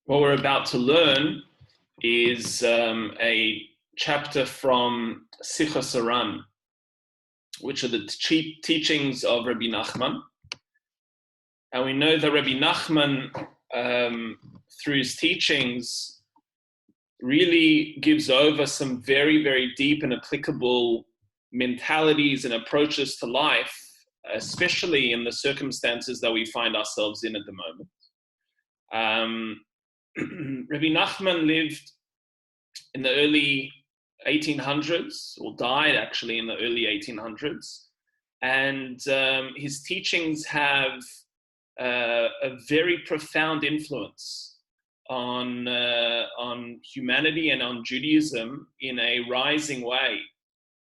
What we're about to learn is a chapter from Sichas Aran, which are the teachings of Rebbe Nachman. And we know that Rebbe Nachman, through his teachings, really gives over some very, very deep and applicable mentalities and approaches to life, especially in the circumstances that we find ourselves in at the moment. Rebbe Nachman lived in the early 1800s, or died actually in the early 1800s, and his teachings have a very profound influence on humanity and on Judaism in a rising way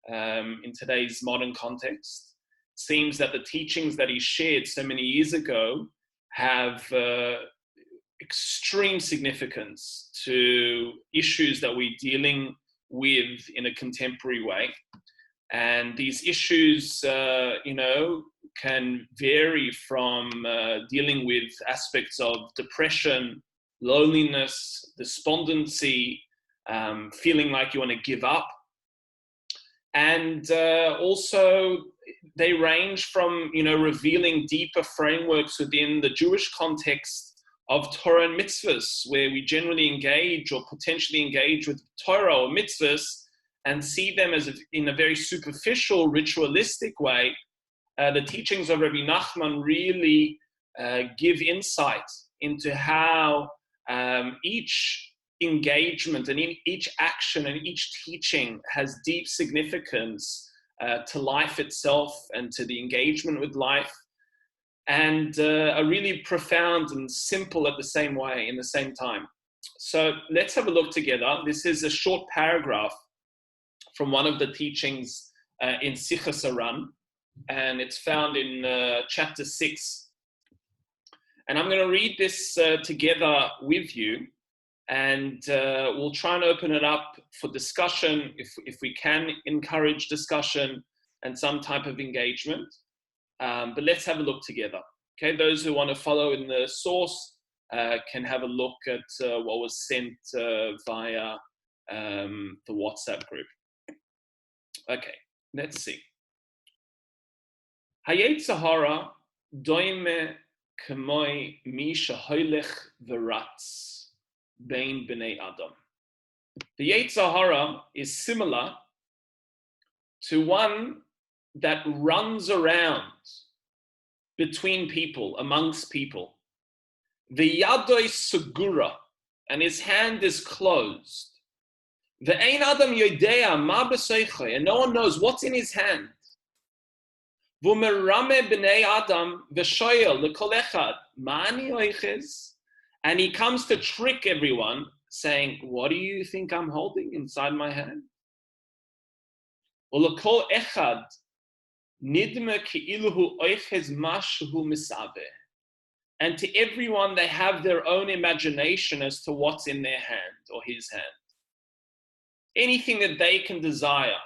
in today's modern context. It seems that the teachings that he shared so many years ago have extreme significance to issues that we're dealing with in a contemporary way. And these issues, can vary from dealing with aspects of depression, loneliness, despondency, feeling like you want to give up. And also they range from, revealing deeper frameworks within the Jewish context of Torah and mitzvahs, where we generally engage or potentially engage with Torah or mitzvahs and see them as in a very superficial, ritualistic way. The teachings of Rebbe Nachman really give insight into how each engagement and each action and each teaching has deep significance to life itself and to the engagement with life, and are really profound and simple at the same way, in the same time. So let's have a look together. This is a short paragraph from one of the teachings in Sichas Aran, and it's found in chapter 6. And I'm going to read this together with you, and we'll try and open it up for discussion, if we can encourage discussion and some type of engagement. But let's have a look together. Okay, those who want to follow in the source can have a look at what was sent via the WhatsApp group. Okay, let's see. Hayetzer hara doime k'moi mi shehoilech v'ratz bein b'nei Adam. The Yetzer hara is similar to one that runs around between people, amongst people. The yadoi segura, and his hand is closed. The ein adam yodea ma b'seichoi, and no one knows what's in his hand. V'merame b'nei adam v'shoyel l'kol echad ma ani oiches, and he comes to trick everyone, saying, "What do you think I'm holding inside my hand?" L'kol echad nidme ki'iluhu oiches mashu misabe. And to everyone, they have their own imagination as to what's in their hand or his hand. Anything that they can desire,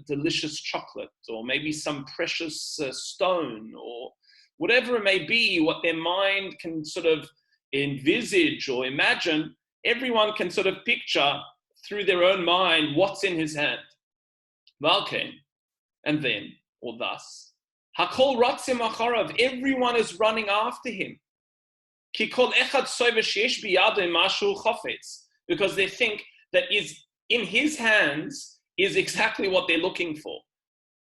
delicious chocolate, or maybe some precious stone, or whatever it may be, what their mind can sort of envisage or imagine, everyone can sort of picture through their own mind what's in his hand. Valken, and then, or thus, Hakol ratzim acharav, everyone is running after him. Ki kol echad soiver sheyesh biyado mashu chofetz, because they think that is in his hands is exactly what they're looking for.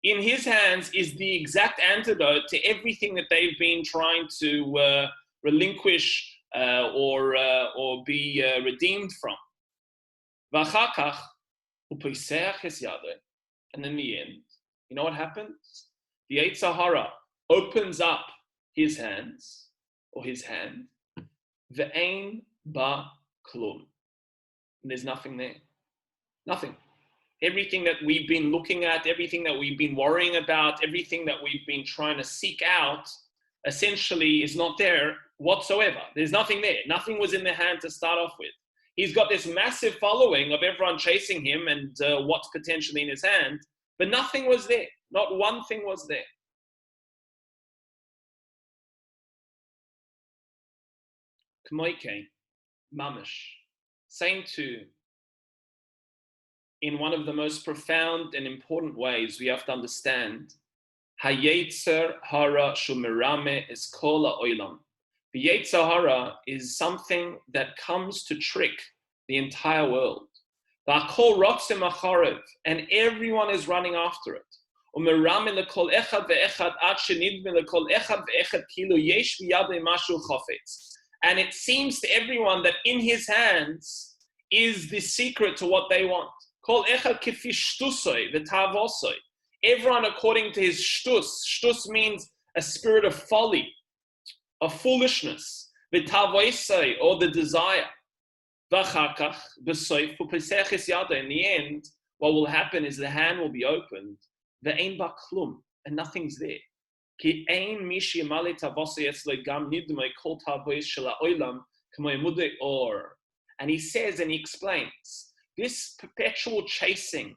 In his hands is the exact antidote to everything that they've been trying to relinquish or be redeemed from. V'achakach u'poiseach es yado, and in the end, you know what happens? The Yetzer hara opens up his hands, or his hand, ve'ein ba klum. And there's nothing there. Nothing. Everything that we've been looking at, everything that we've been worrying about, everything that we've been trying to seek out, essentially is not there whatsoever. There's nothing there. Nothing was in the hand to start off with. He's got this massive following of everyone chasing him and what's potentially in his hand, but nothing was there. Not one thing was there. mamish, saying to, in one of the most profound and important ways we have to understand, Hayetzer hara shumirame is kol ha'olam. The Yetzer hara is something that comes to trick the entire world. V'akol rotzim acharev, and everyone is running after it. Umirame lekol echad ve'echad ad shenidme lekol echad ve'echad kilo yesh biyadei mashu chofetz. And it seems to everyone that in his hands is the secret to what they want. Kol echad kifi shtusoi v'tavosoi. Everyone according to his shtus. Shtus means a spirit of folly, of foolishness. V'tavoisoi, or the desire. V'achakach b'soif u'peseches yada. In the end, what will happen is the hand will be opened. Ve'ein ba klum, and nothing's there. Ki ein mishi mali tavosoi etzloi gam nidmoi kol tavois shel ha'olam k'moi mudei or. And he says and he explains, this perpetual chasing,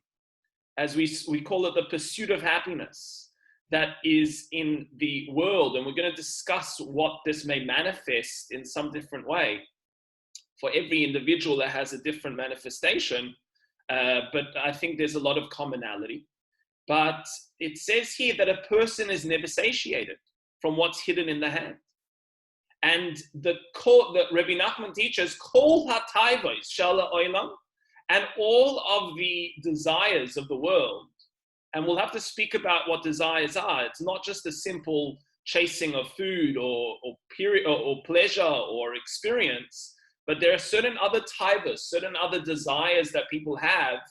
as we call it, the pursuit of happiness that is in the world, and we're going to discuss what this may manifest in some different way. For every individual that has a different manifestation, but I think there's a lot of commonality. But it says here that a person is never satiated from what's hidden in the hand. And the Rebbe Nachman teaches, Kol ha'tayvos shel ha'olam, and all of the desires of the world, and we'll have to speak about what desires are. It's not just a simple chasing of food or pleasure or experience, but there are certain other taivas, certain other desires that people have,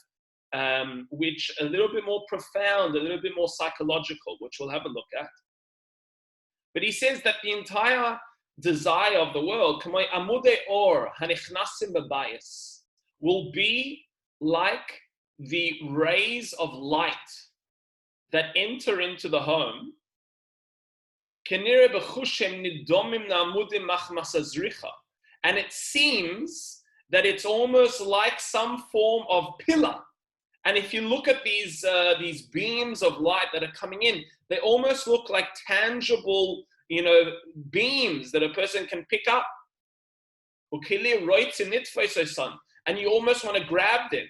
which are a little bit more profound, a little bit more psychological, which we'll have a look at. But he says that the entire desire of the world, kamay amude or hanichnasim b'bayis, will be like the rays of light that enter into the home. And it seems that it's almost like some form of pillar. And if you look at these beams of light that are coming in, they almost look like tangible, beams that a person can pick up. And you almost want to grab them.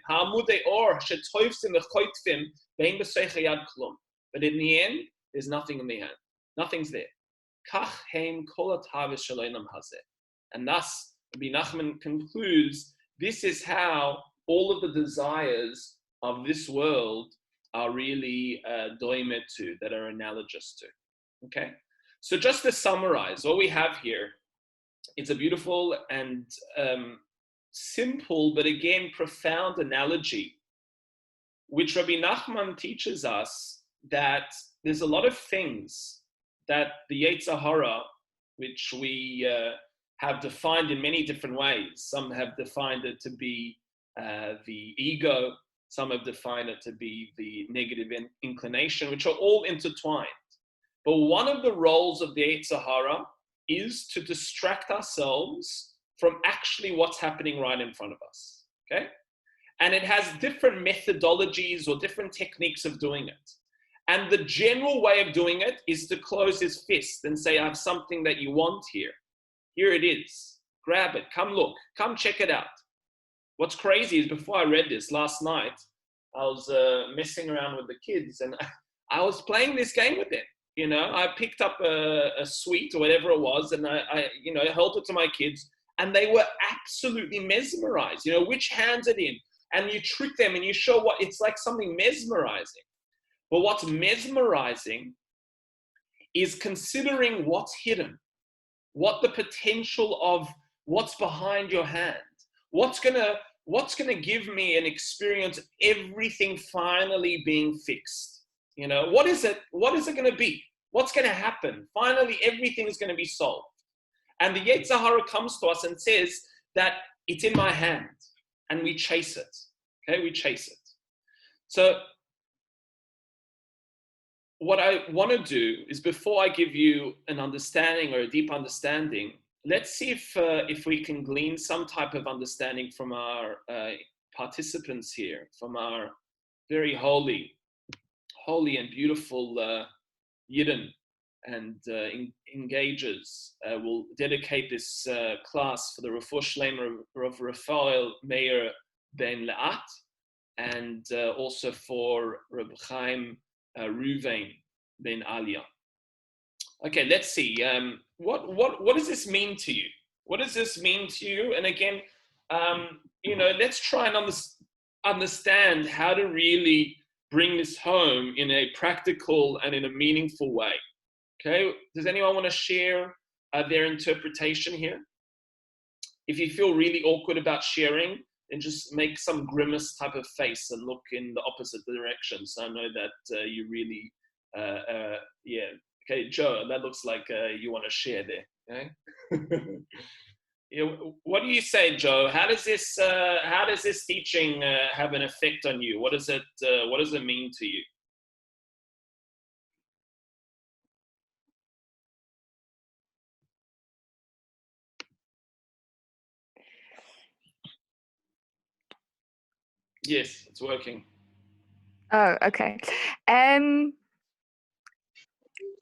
But in the end, there's nothing in the hand. Nothing's there. And thus, Rebbe Nachman concludes, this is how all of the desires of this world are really doimed to, that are analogous to. Okay? So just to summarize, what we have here, it's a beautiful and simple, but again, profound analogy, which Rebbe Nachman teaches us that there's a lot of things that the Yetzer hara, which we have defined in many different ways. Some have defined it to be the ego, some have defined it to be the negative inclination, which are all intertwined. But one of the roles of the Yetzer hara is to distract ourselves from actually what's happening right in front of us, okay? And it has different methodologies or different techniques of doing it. And the general way of doing it is to close his fist and say, I have something that you want here. Here it is. Grab it. Come look. Come check it out. What's crazy is before I read this last night, I was messing around with the kids and I was playing this game with them. I picked up a sweet or whatever it was and I held it to my kids. And they were absolutely mesmerized. Which hand's it in? And you trick them and you show what, it's like something mesmerizing. But what's mesmerizing is considering what's hidden, what the potential of what's behind your hand, what's gonna give me an experience of everything finally being fixed. What is it gonna be? What's gonna happen? Finally, everything is gonna be solved. And the Yetzer hara comes to us and says that it's in my hand, and we chase it. Okay, we chase it. So what I want to do is, before I give you an understanding or a deep understanding, let's see if we can glean some type of understanding from our participants here, from our very holy and beautiful Yidden and engages will dedicate this class for the Refuah Shlema of Raphael Meir Ben Leat, and also for Reb Chaim Ruvain Ben Alia. Okay, let's see. What does this mean to you? What does this mean to you? And again, let's try and understand how to really bring this home in a practical and in a meaningful way. Okay, does anyone want to share their interpretation here? If you feel really awkward about sharing, then just make some grimace type of face and look in the opposite direction. So I know that you really, yeah. Okay, Joe, that looks like you want to share there. Okay. Yeah, what do you say, Joe? How does this teaching have an effect on you? What does it mean to you? Yes, it's working. Oh, okay.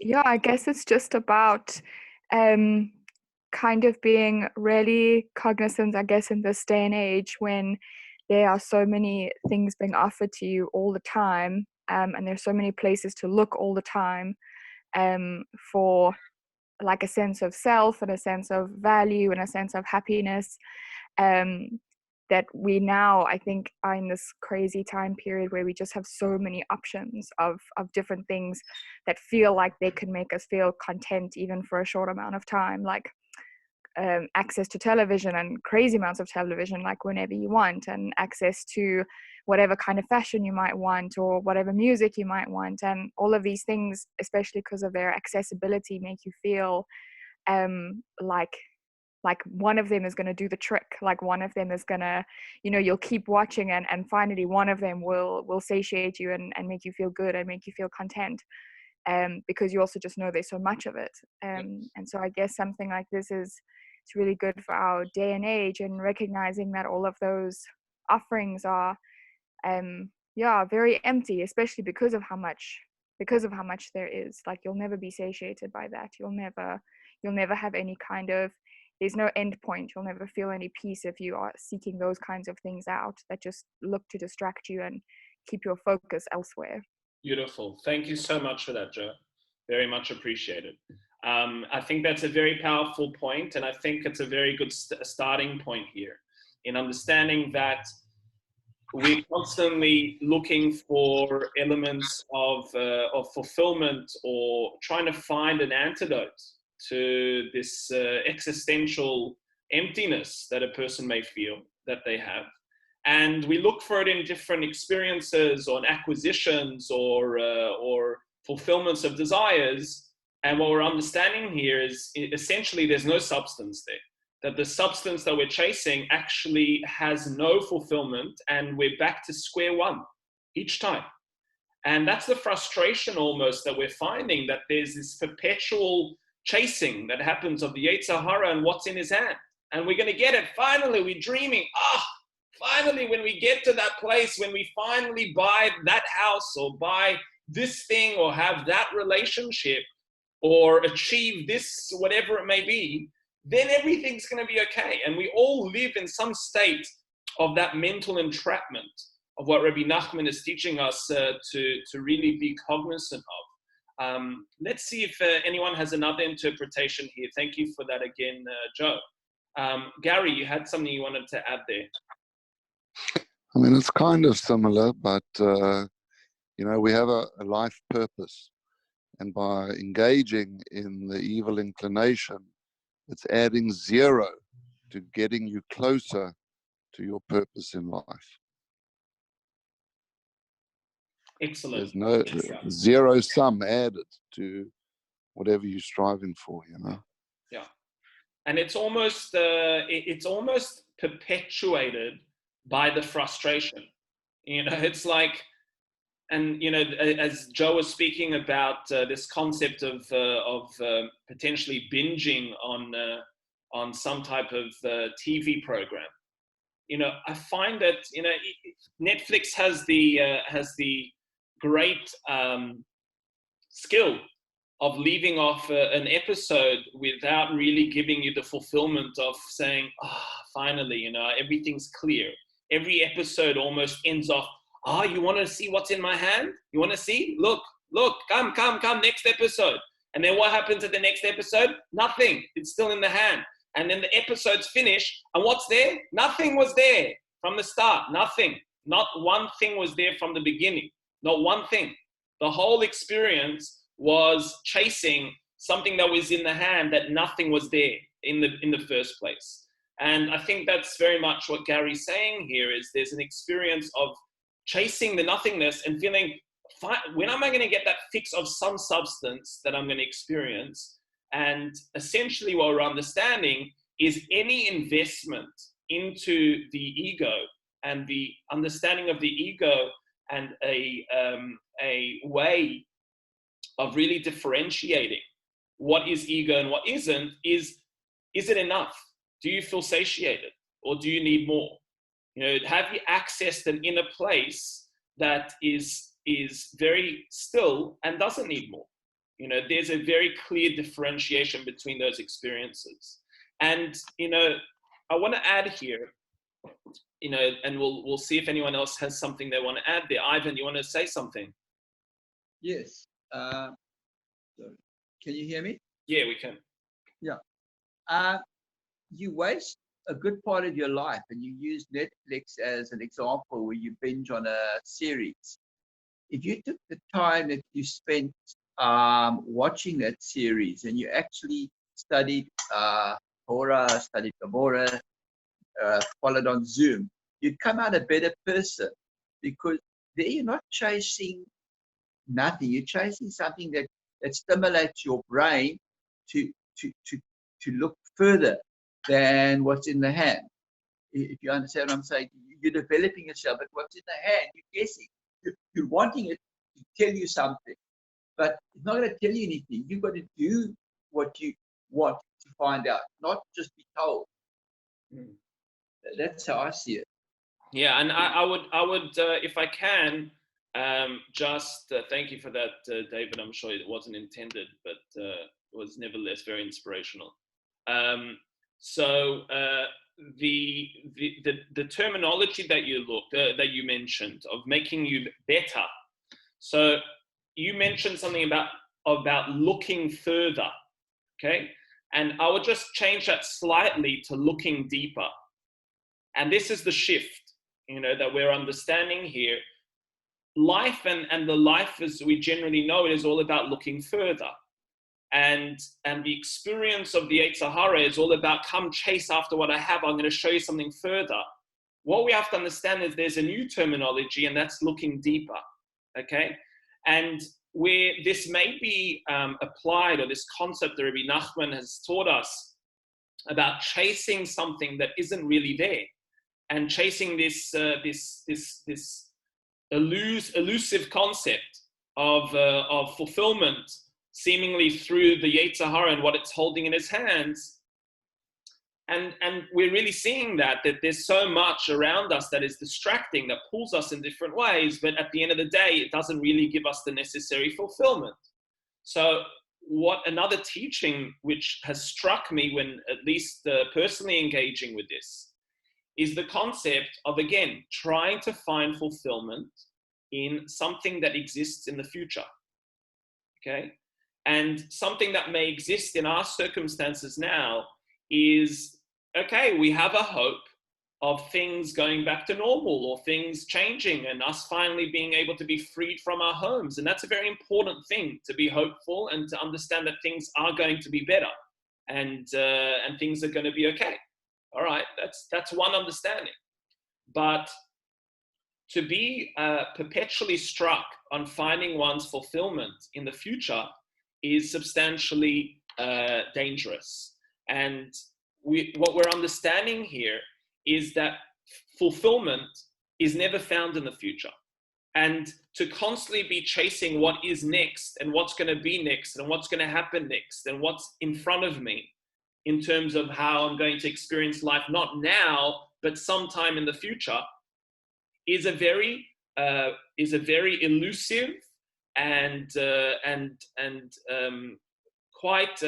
Yeah, I guess it's just about kind of being really cognizant, I guess, in this day and age when there are so many things being offered to you all the time, and there's so many places to look all the time, for like a sense of self and a sense of value and a sense of happiness, that we now, I think, are in this crazy time period where we just have so many options of different things that feel like they can make us feel content even for a short amount of time, like access to television and crazy amounts of television, like whenever you want, and access to whatever kind of fashion you might want or whatever music you might want. And all of these things, especially because of their accessibility, make you feel like one of them is going to do the trick, like one of them is going to, you'll keep watching, and finally one of them will satiate you and make you feel good and make you feel content, because you also just know there's so much of it. And so I guess something like this it's really good for our day and age, and recognizing that all of those offerings are very empty, especially because of how much there is. Like, you'll never be satiated by that. You'll never have any kind of, there's no end point. You'll never feel any peace if you are seeking those kinds of things out that just look to distract you and keep your focus elsewhere. Beautiful. Thank you so much for that, Joe. Very much appreciated. I think that's a very powerful point, and I think it's a very good starting point here in understanding that we're constantly looking for elements of fulfillment, or trying to find an antidote to this existential emptiness that a person may feel that they have. And we look for it in different experiences or acquisitions or fulfillments of desires. And what we're understanding here is essentially there's no substance there. That the substance that we're chasing actually has no fulfillment, and we're back to square one each time. And that's the frustration almost that we're finding, that there's this perpetual chasing that happens of the Yetzer Hara and what's in his hand. And we're going to get it. Finally, we're dreaming. Finally, when we get to that place, when we finally buy that house or buy this thing or have that relationship or achieve this, whatever it may be, then everything's going to be okay. And we all live in some state of that mental entrapment of what Rebbe Nachman is teaching us to really be cognizant of. Let's see if anyone has another interpretation here. Thank you for that again, Joe. Gary, you had something you wanted to add there. I mean, it's kind of similar, but, we have a life purpose. And by engaging in the evil inclination, it's adding zero to getting you closer to your purpose in life. Excellent. There's no zero sum added to whatever you're striving for, Yeah. And it's almost perpetuated by the frustration. It's like, and as Joe was speaking about this concept of potentially binging on some type of TV program. I find that Netflix has the great skill of leaving off an episode without really giving you the fulfillment of saying, finally, you know, everything's clear. Every episode almost ends off, you want to see what's in my hand? You want to see? Look, come, next episode. And then what happens at the next episode? Nothing. It's still in the hand. And then the episode's finished. And what's there? Nothing was there from the start. Nothing. Not one thing was there from the beginning. Not one thing. The whole experience was chasing something that was in the hand that nothing was there in the first place. And I think that's very much what Gary's saying here is there's an experience of chasing the nothingness and feeling, when am I going to get that fix of some substance that I'm going to experience? And essentially what we're understanding is any investment into the ego and the understanding of the ego and a way of really differentiating what is ego and what isn't, is it enough? Do you feel satiated or do you need more? You know, have you accessed an inner place that is very still and doesn't need more? You know, there's a very clear differentiation between those experiences. And, you know, I want to add here, you know, and we'll see if anyone else has something they want to add there. Ivan, you want to say something? Yes. Sorry. Can you hear me? Yeah, we can. Yeah. You waste a good part of your life, and you use Netflix as an example where you binge on a series. If you took the time that you spent watching that series and you actually studied Torah, studied Gemara, followed on Zoom, you'd come out a better person, because there you're not chasing nothing. You're chasing something that stimulates your brain to look further than what's in the hand. If you understand what I'm saying, you're developing yourself, but what's in the hand, you're guessing. You're wanting it to tell you something, but it's not going to tell you anything. You've got to do what you want to find out, not just be told. That's how I see it. Yeah, and I would, if I can, just thank you for that, David. I'm sure it wasn't intended, but was nevertheless very inspirational. So the terminology that you mentioned of making you better. So you mentioned something about looking further, okay? And I would just change that slightly to looking deeper. And this is the shift, you know, that we're understanding here. Life and the life as we generally know it is all about looking further. And the experience of the Yetzer Hara is all about, come chase after what I have. I'm going to show you something further. What we have to understand is there's a new terminology, and that's looking deeper, okay? And where this may be applied, or this concept that Rebbe Nachman has taught us about chasing something that isn't really there, and chasing this elusive concept of fulfillment, seemingly through the Yetzer Hara and what it's holding in its hands. And we're really seeing that there's so much around us that is distracting, that pulls us in different ways, but at the end of the day, it doesn't really give us the necessary fulfillment. So what another teaching which has struck me when at least personally engaging with this is the concept of, again, trying to find fulfillment in something that exists in the future, okay? And something that may exist in our circumstances now is, okay, we have a hope of things going back to normal or things changing and us finally being able to be freed from our homes. And that's a very important thing, to be hopeful and to understand that things are going to be better and things are going to be okay. All right, that's one understanding. But to be perpetually struck on finding one's fulfillment in the future is substantially dangerous. And what we're understanding here is that fulfillment is never found in the future. And to constantly be chasing what is next and what's going to be next and what's going to happen next and what's in front of me in terms of how I'm going to experience life, not now, but sometime in the future, is a very elusive and quite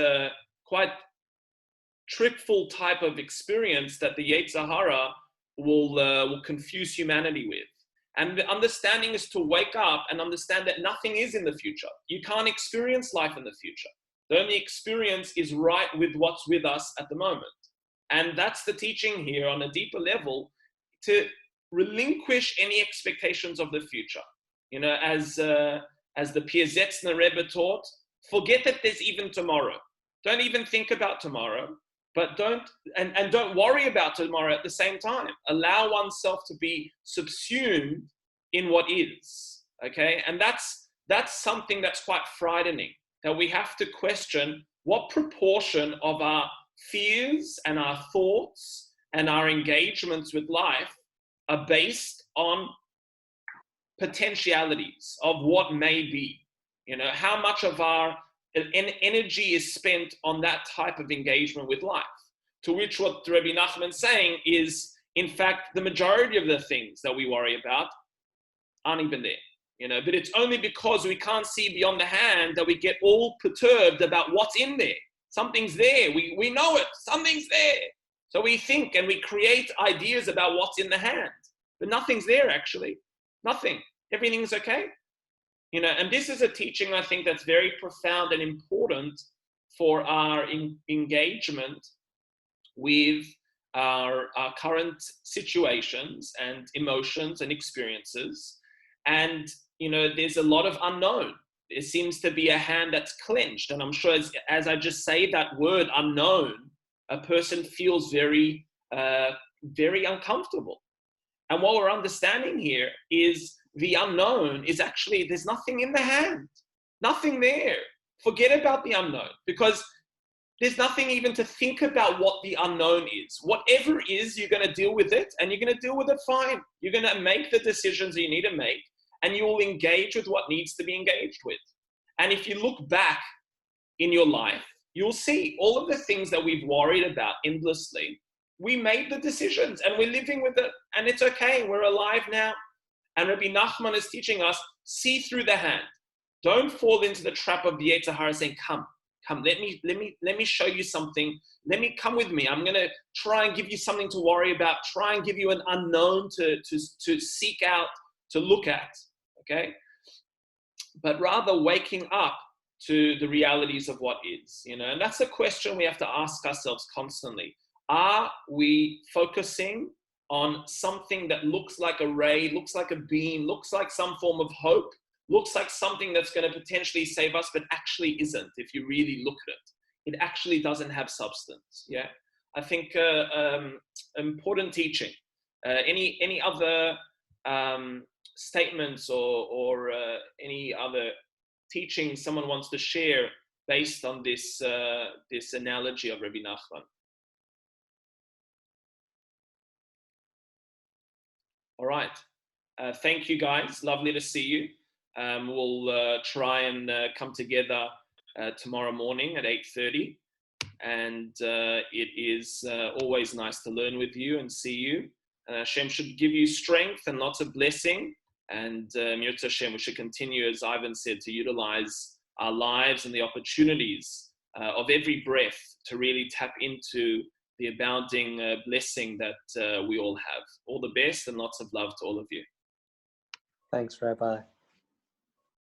trickful type of experience that the Yetzer Hara will confuse humanity with. And the understanding is to wake up and understand that nothing is in the future. You can't experience life in the future. The only experience is right with what's with us at the moment. And that's the teaching here on a deeper level, to relinquish any expectations of the future. You know, as the Piazetzner Rebbe taught, forget that there's even tomorrow. Don't even think about tomorrow, but don't worry about tomorrow at the same time. Allow oneself to be subsumed in what is, okay? And that's something that's quite frightening, that we have to question what proportion of our fears and our thoughts and our engagements with life are based on potentialities of what may be. You know, how much of our energy is spent on that type of engagement with life, to which what Rebbe Nachman is saying is, in fact, the majority of the things that we worry about aren't even there. You know, but it's only because we can't see beyond the hand that we get all perturbed about what's in there. Something's there. We know it. Something's there. So we think and we create ideas about what's in the hand, but nothing's there actually. Nothing. Everything's okay. You know, and this is a teaching I think that's very profound and important for our engagement with our current situations and emotions and experiences. And, you know, there's a lot of unknown. There seems to be a hand that's clenched. And I'm sure as I just say that word unknown, a person feels very, very uncomfortable. And what we're understanding here is the unknown is actually, there's nothing in the hand, nothing there. Forget about the unknown, because there's nothing even to think about what the unknown is. Whatever it is, you're going to deal with it, and you're going to deal with it fine. You're going to make the decisions you need to make, and you will engage with what needs to be engaged with. And if you look back in your life, you'll see all of the things that we've worried about endlessly. We made the decisions and we're living with it, and it's okay. We're alive now. And Rebbe Nachman is teaching us, see through the hand. Don't fall into the trap of the Yetzer Hara saying, come, let me show you something. Come with me. I'm going to try and give you something to worry about, try and give you an unknown to seek out, to look at, okay? But rather waking up to the realities of what is, you know, and that's a question we have to ask ourselves constantly. Are we focusing on something that looks like a ray, looks like a beam, looks like some form of hope, looks like something that's going to potentially save us, but actually isn't? If you really look at it, it actually doesn't have substance. Yeah, I think important teaching. Any other statements or any other teaching someone wants to share based on this this analogy of Rebbe Nachman? All right. Thank you, guys. Lovely to see you. We'll try and come together tomorrow morning at 8:30. And it is always nice to learn with you and see you. Hashem should give you strength and lots of blessing. And Mirza Hashem, we should continue, as Ivan said, to utilize our lives and the opportunities of every breath to really tap into the abounding blessing that we all have. All the best and lots of love to all of you. Thanks, Rabbi.